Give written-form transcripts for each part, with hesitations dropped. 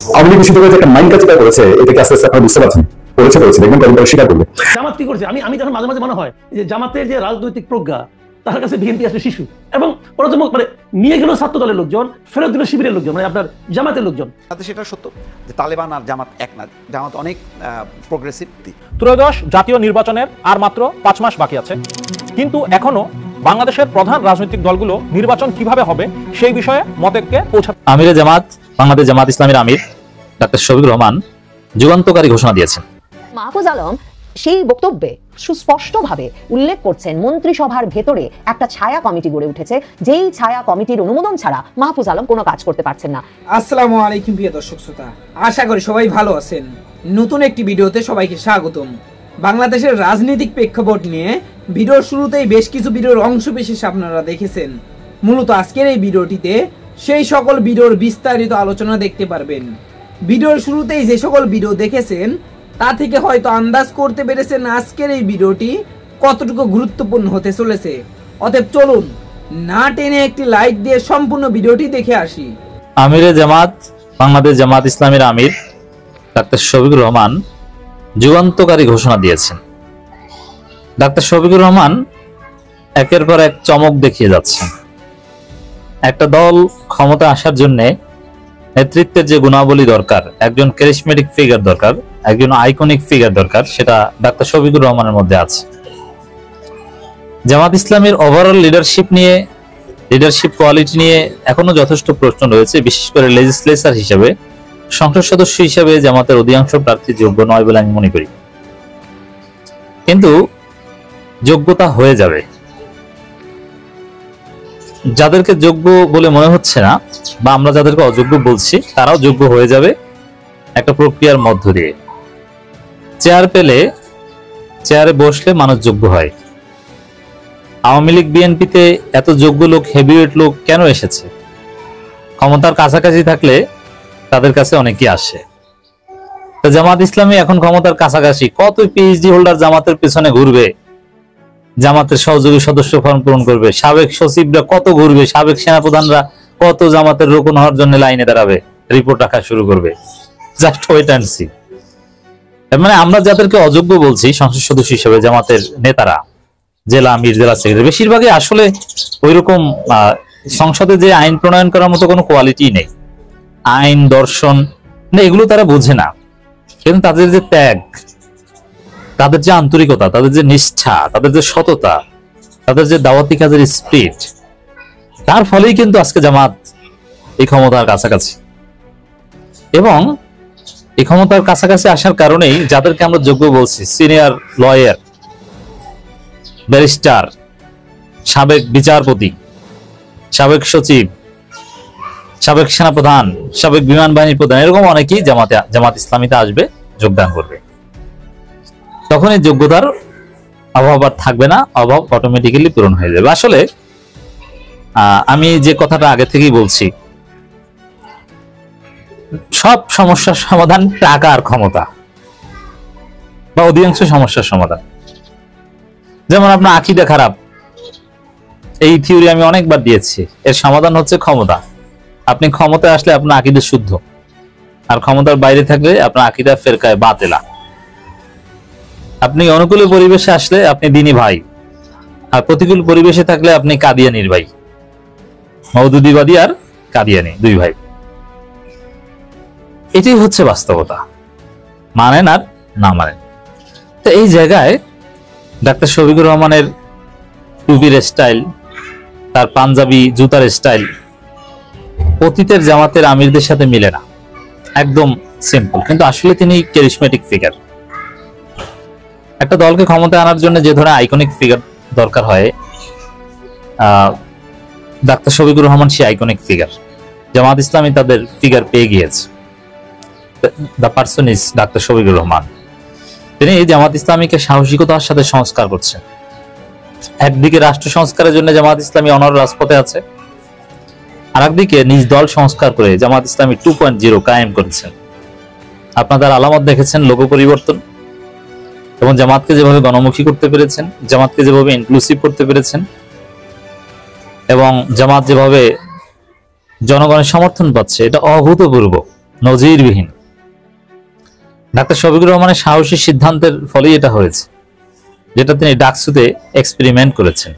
আওয়ামী লীগ নিষিদ্ধ করে একটা মাইন্ড কাজ করেছে, এটাকে আস্তে আস্তে আপনারা বুঝতে পারছেন। করেছে দেখবেন কদিন পরে স্বীকার করবে। জামাত কি করছে, আমি যখন মাঝে মাঝে মনে হয় যে জামাতের যে রাজনৈতিক প্রজ্ঞা, তার কাছে বিএনপি আসলে শিশু, এবং ওরা তো মানে নিয়ে গেল ছাত্র দলের লোকজন, ফেরত দিল শিবিরের লোকজন, মানে আপনার জামাতের লোকজন। সেটা সত্য যে তালেবান আর জামাত এক না, জামাত অনেক প্রোগ্রেসিভ। ত্রয়োদশ জাতীয় নির্বাচনের আর মাত্র 5 মাস বাকি আছে, কিন্তু এখনো বাংলাদেশের প্রধান রাজনৈতিক দলগুলো নির্বাচন কিভাবে হবে সেই বিষয়ে মতৈক্যে পৌঁছাতে। আমিরে জামাত, বাংলাদেশ জামাত ইসলামীর আমির ডাক্তার শফিকুর রহমান যুগান্তকারী ঘোষণা দিয়েছেন। মাহফুজ আলম সেই বক্তব্যে সুস্পষ্টভাবে উল্লেখ করছেন মন্ত্রিসভার ভেতরে একটা ছায়া কমিটি গড়ে উঠেছে, যেই ছায়া কমিটির অনুমোদন ছাড়া মাহফুজ আলম কোনো কাজ করতে পারছেন না। আসসালামু আলাইকুম প্রিয় দর্শক শ্রোতা, আশা করি সবাই ভালো আছেন। নতুন একটি ভিডিওতে সবাইকে স্বাগতম। বাংলাদেশের রাজনৈতিক প্রেক্ষাপট নিয়ে ভিডিওর শুরুতেই বেশ কিছু ভিডিওর অংশ বিশেষ আপনারা দেখেছেন। মূলত আজকের এই ভিডিওটিতে সেই সকল ভিডিওর বিস্তারিত আলোচনা দেখতে পারবেন। ভিডিওর শুরুতেই যে সকল ভিডিও দেখেছেন তা থেকে হয়তো আন্দাজ করতে পেরেছেন আজকের এই ভিডিওটি কতটুকু গুরুত্বপূর্ণ হতে চলেছে। অতএব চলুন না টেনে একটি লাইক দিয়ে সম্পূর্ণ ভিডিওটি দেখে আসি। আমিরে জামাত, বাংলাদেশ জামাত ইসলামীর আমির ডাক্তার শফিকুর রহমান যুগান্তকারী ঘোষণা দিয়েছেন। ডাক্তার শফিকুর রহমান একের পর এক চমক দেখিয়ে যাচ্ছেন। একটা দল ক্ষমতা আসার জন্য নেতৃত্বের যে গুণাবলী দরকার, একজন ক্যারিসমেটিক ফিগার দরকার, একজন আইকনিক ফিগার দরকার, সেটা ডাক্তার শফিকুর রহমানের মধ্যে আছে। জামাত ইসলামের ওভারঅল লিডারশিপ কোয়ালিটি নিয়ে এখনো যথেষ্ট প্রশ্ন রয়েছে, বিশেষ করে লেজিসলেচার হিসেবে, সংসদ সদস্য হিসেবে জামাতের অধিকাংশ প্রার্থী যোগ্য নয় বলে আমি মনে করি। কিন্তু যোগ্যতা হয়ে যাবে। যাদেরকে যোগ্য বলে মনে হচ্ছে না, বা আমরা যাদেরকে অযোগ্য বলছি, তারাও যোগ্য হয়ে যাবে একটা প্রক্রিয়ার মধ্য দিয়ে। চেয়ার পেলে, চেয়ারে বসলে মানুষ যোগ্য হয়। আওয়ামী লীগ বিএনপিতে এত যোগ্য লোক, হেভিওয়েট লোক কেন এসেছে? ক্ষমতার কাছাকাছি থাকলে তাদের কাছে অনেকেই আসে। তো জামাত ইসলামী এখন ক্ষমতার কাছাকাছি, কত পিএইচডি হোল্ডার জামাতের পেছনে ঘুরবে, জামাতের সহযোগী সদস্য ফর্ম পূরণ করবে, সাবেক সচিবরা কত ঘুরবে, সাবেক সেনাপ্রধানরা কত জামাতের রোকন হওয়ার জন্য লাইনে দাঁড়াবে, রিপোর্ট রাখা শুরু করবে। Just wait and see. মানে আমরা যাদেরকে অযোগ্য বলছি সংসদ সদস্য হিসেবে, জামাতের নেতারা, জেলা আমির, জেলা সেক্রেটারি, বেশিরভাগই আসলে ওইরকম সংসদে যে আইন প্রণয়ন করার মতো কোনো কোয়ালিটি নেই। আইন, দর্শন এগুলো তারা বোঝে না, কিন্তু তাদের যে ত্যাগ, তাদের যে আন্তরিকতা, তাদের যে নিষ্ঠা, তাদের যে সততা, তাদের যে দাওয়াতি কাজের স্পিরিট, তার ফলেই কিন্তু আজকে জামাত এই ক্ষমতার কাছাকাছি। এবং এই ক্ষমতার কাছাকাছি আসার কারণেই যাদেরকে আমরা যোগ্য বলছি, সিনিয়র লয়ার, ব্যারিস্টার, সাবেক বিচারপতি, সাবেক সচিব, সাবেক সেনাপ্রধান, সাবেক বিমান বাহিনীর প্রধান, এরকম অনেকেই জামাত ইসলামীতে আসবে, যোগদান করবে। তখন এই যোগ্যতার অভাব আর থাকবে না, অভাব অটোমেটিক্যালি পূরণ হয়ে যাবে। আসলে আমি যে কথাটা আগে থেকেই বলছি, সব সমস্যার সমাধান টাকা আর ক্ষমতা, বা অধিকাংশ সমস্যার সমাধান। যেমন আপনার আকীদা খারাপ, এই থিওরি আমি অনেকবার দিয়েছি, এর সমাধান হচ্ছে ক্ষমতা। আপনি ক্ষমতায় আসলে আপনার আকীদা শুদ্ধ, আর ক্ষমতার বাইরে থাকলে আপনার আকীদা ফেরকায়ে বাতিলা। আপনি অনুকূল পরিবেশে আসলে আপনি দ্বীনি ভাই, আর প্রতিকূল পরিবেশে থাকলে আপনি কাদিয়ানির ভাই। মওদুদিবাদী আর কাদিয়ানি দুই ভাই। এটাই হচ্ছে বাস্তবতা, মানেন আর না মানেন। তো এই জায়গায় ডাক্তার শফিকুর রহমানের টুপির স্টাইল, তার পাঞ্জাবি জুতার স্টাইল অতীতের জামাতের আমিরদের সাথে মিলে না, একদম সিম্পল। কিন্তু আসলে তিনি ক্যারিসমেটিক ফিগার। একটা দলকে ক্ষমতায় আনার জন্য যে ধরনের আইকনিক ফিগার দরকার হয়, ডাক্তার শফিকুর রহমান সেই আইকনিক ফিগার। জামাত ইসলামী তাদের ফিগার পেয়ে গিয়েছে। The person is doctor Shafiqur Rahman. তিনি জামাত ইসলামীকে সাহসিকতার সাথে সংস্কার করছেন। একদিকে রাষ্ট্র সংস্কারের জন্য জামাত ইসলামী অনর রাজপথে আছে, আর একদিকে নিজ দল সংস্কার করে জামাত ইসলামী 2.0 কায়েম করেছেন। আপনাদের আলামত দেখেছেন, লোগো পরিবর্তন, এবং জামাতকে যেভাবে গণমুখী করতে পেরেছেন, জামাতকে যেভাবে ইনক্লুসিভ করতে পেরেছেন, এবং জামাত যেভাবে জনগণের সমর্থন পাচ্ছে, এটা অভূতপূর্ব। নজিরবিহীন। ডাক্তার শফিকুর রহমানের সাহসী সিদ্ধান্তের ফলেই এটা হয়েছে, যেটা তিনি ডাকসুতে এক্সপেরিমেন্ট করেছেন।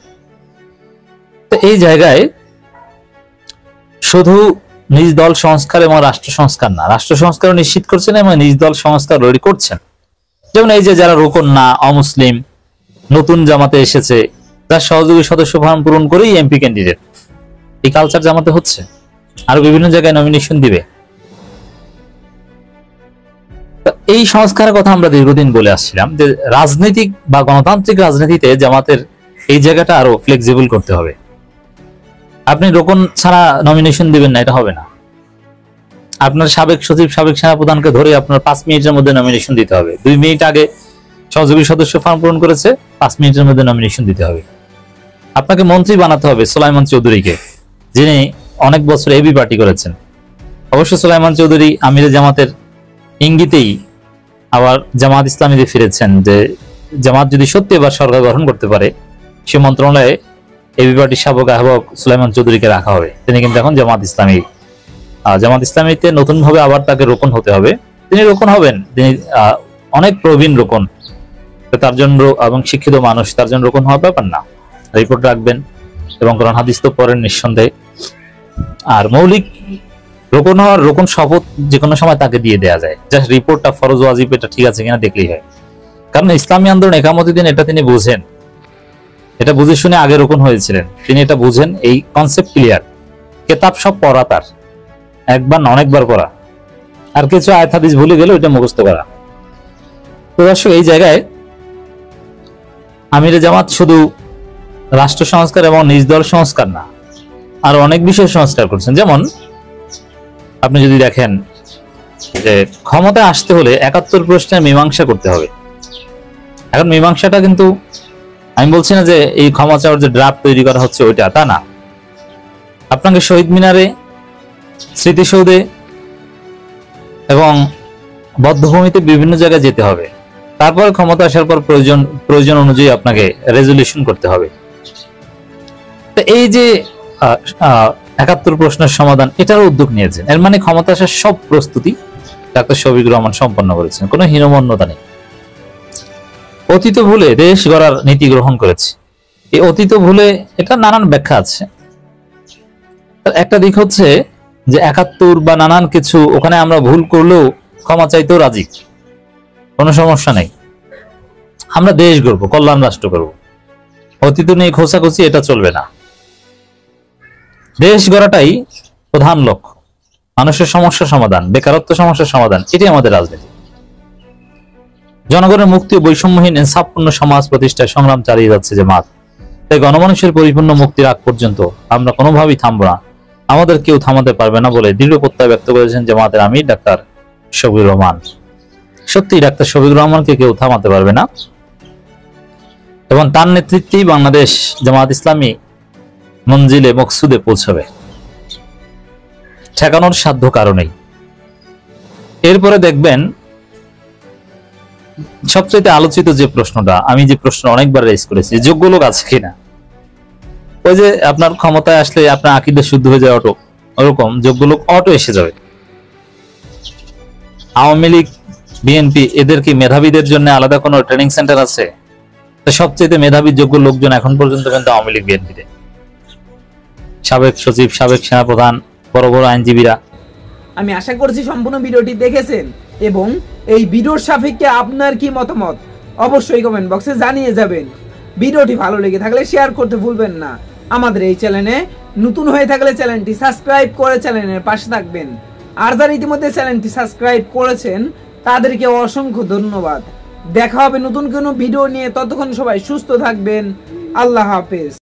তো এই জায়গায় শুধু নিজ দল সংস্কার এবং রাষ্ট্র সংস্কার না, রাষ্ট্র সংস্কারও নিশ্চিত করছেন এবং নিজ দল সংস্কার রেডি করছেন। যেমন এই যে যারা রোকন না, অমুসলিম, নতুন জামাতে এসেছে, যার সহযোগী সদস্য ফর্ম পূরণ করেই এমপি ক্যান্ডিডেট, এই কালচার জামাতে হচ্ছে। আরো বিভিন্ন জায়গায় নমিনেশন দিবে। এই সংস্কারের কথা আমরা দীর্ঘদিন বলে আসছিলাম যে রাজনৈতিক বা গণতান্ত্রিক রাজনীতিতে জামাতের এই জায়গাটা আরো ফ্লেক্সিবল করতে হবে। আপনি রোকন ছাড়া নমিনেশন দিবেন না, এটা হবে না। আপনার সাবেক সচিব, সাবেক সেনাপ্রধানকে ধরে আপনার 5 মিনিটের মধ্যে নমিনেশন দিতে হবে। 2 মিনিট আগে সহযোগী সদস্য ফর্ম পূরণ করেছে, 5 মিনিটের মধ্যে নমিনেশন দিতে হবে। আপনাকে মন্ত্রী বানাতে হবে সুলাইমান চৌধুরীকে, যিনি অনেক বছর এবি পার্টি করেছেন। অবশ্য সুলাইমান চৌধুরী আমিরে জামাতের ইঙ্গিতেই আবার জামাত ইসলামীতে ফিরেছেন, যে জামাত যদি সত্যি এবার সরকার গঠন করতে পারে, সে মন্ত্রণালয়ে এবি পার্টির সাবেক আহ্বায়ক সুলাইমান চৌধুরীকে রাখা হবে। তিনি কিন্তু এখন জামাত ইসলামীতে নতুন ভাবে আবার তাকে রোকন হতে হবে। তিনি রোকন হবেন, তিনি অনেক প্রবীণ রোকন, তার জন্য এবং শিক্ষিত মানুষ, তার জন্য রোকন হওয়ার ব্যাপার না। রিপোর্ট রাখবেন এবং কোরআন হাদিস তো পড়েন নিঃসন্দেহে। আর মৌলিক রোকন শপথ যে কোনো সময় তাকে দিয়ে দেওয়া যায়, জাস্ট রিপোর্টটা ফরজ ওয়াজিব এটা ঠিক আছে কিনা দেখলেই হয়। কারণ ইসলামী আন্দোলন একামতের দিন এটা তিনি বুঝেন, এটা বুঝে শুনে আগে রোকন হয়েছিলেন, তিনি এটা বুঝেন। এই কনসেপ্ট ক্লিয়ার। কেতাব সব পড়া, তার একবার না অনেকবার পড়া, আর কিছু আয়াত হাদিস ভুলে গেলে ওইটা মুখস্থ করা। তো দর্শক, এই জায়গায় আমিরে জামাত শুধু রাষ্ট্র সংস্কার এবং নিজ দল সংস্কার না, আর অনেক বিষয় সংস্কার করছেন। যেমন আপনি যদি দেখেন যে ক্ষমতায় আসতে হলে 71 প্রশ্নের মীমাংসা করতে হবে। এখন মীমাংসাটা কিন্তু আমি বলছি না যে এই ক্ষমা চাওয়ার যে ড্রাফট তৈরি করা হচ্ছে ওইটা, তা না। আপনাকে শহীদ মিনারে, স্মৃতিসৌধে এবং বদ্ধভূমিতে বিভিন্ন জায়গায় যেতে হবে। তারপর ক্ষমতা আসার পর প্রয়োজন অনুযায়ী আপনাকে রেজলিউশন করতে হবে। তো এই যে 71 প্রশ্নের সমাধান, এটারও উদ্যোগ নিয়েছেন। এর মানে ক্ষমতা আসার সব প্রস্তুতি ডাক্তার শফিকুর রহমান সম্পন্ন করেছেন, কোনো হীনমন্যতা নেই। অতীত ভুলে দেশ গড়ার নীতি গ্রহণ করেছে। এই অতীত ভুলে এটা নানান ব্যাখ্যা আছে। একটা দিক হচ্ছে যে 71 বা নানান কিছু, ওখানে আমরা ভুল করলেও ক্ষমা চাইতেও রাজি, কোনো সমস্যা নেই। আমরা দেশ গড়বো, কল্যাণ রাষ্ট্র করবো, অতীত নিয়ে খোঁচাখুচি এটা চলবে না। দেশ গড়াটাই প্রধান লক্ষ্য, মানুষের সমস্যা সমাধান, বেকারত্ব সমস্যার সমাধান, এটাই আমাদের রাজনীতি। জনগণের মুক্তি ও বৈষম্যহীন ইনসাফপূর্ণ সমাজ প্রতিষ্ঠায় সংগ্রাম চালিয়ে যাচ্ছে জামাত। তাই গণমানুষের পরিপূর্ণ মুক্তির আগ পর্যন্ত আমরা কোনোভাবেই থামবো না, আমাদের কেউ থামাতে পারবে না বলে দৃঢ় প্রত্যয় ব্যক্ত করেছেন জামাতের আমির ডাক্তার শফিকুর রহমান। সত্যি ডাক্তার শফিকুর রহমানকে কেউ থামাতে পারবে না এবং তার নেতৃত্বেই বাংলাদেশ জামাত ইসলামী মঞ্জিলে মকসুদে পৌঁছাবে, ঠেকানোর সাধ্য কারণেই। এরপরে দেখবেন সবচেয়ে আলোচিত যে প্রশ্নটা, আমি যে প্রশ্ন অনেকবার রেজ করেছি, যোগ্য লোক আছে কিনা। ওই যে আপনার ক্ষমতায় আসলে আপনার আকীদা শুদ্ধ হয়ে যায় অটো, ওরকম যোগ্য লোক অটো এসে যাবে। আওয়ামী লীগ, বিএনপি, এদের কি মেধাবীদের জন্য আলাদা কোনো ট্রেনিং সেন্টার আছে? সবচেয়ে মেধাবী যোগ্য লোকজন এখন পর্যন্ত কিন্তু আওয়ামী লীগ, বিএনপিতে। সাবেক সচিব, সাবেক সেনাপ্রধান, বড় বড় আইনজীবীরা। আমি আশা করছি সম্পূর্ণ ভিডিওটি দেখেছেন এবং এই ভিডিওর সাপেক্ষে আপনার কি মতামত অবশ্যই কমেন্ট বক্সে জানিয়ে যাবেন। ভিডিওটি ভালো লেগে থাকলে শেয়ার করতে ভুলবেন না। আমাদের এই চ্যানেলে নতুন হয়ে থাকলে চ্যানেলটি সাবস্ক্রাইব করে চ্যানেলের পাশে থাকবেন। আর যারা ইতিমধ্যে চ্যানেলটি সাবস্ক্রাইব করেছেন তাদেরকে অসংখ্য ধন্যবাদ। দেখা হবে নতুন কোনো ভিডিও নিয়ে, ততক্ষণ সবাই সুস্থ থাকবেন। আল্লাহ হাফেজ।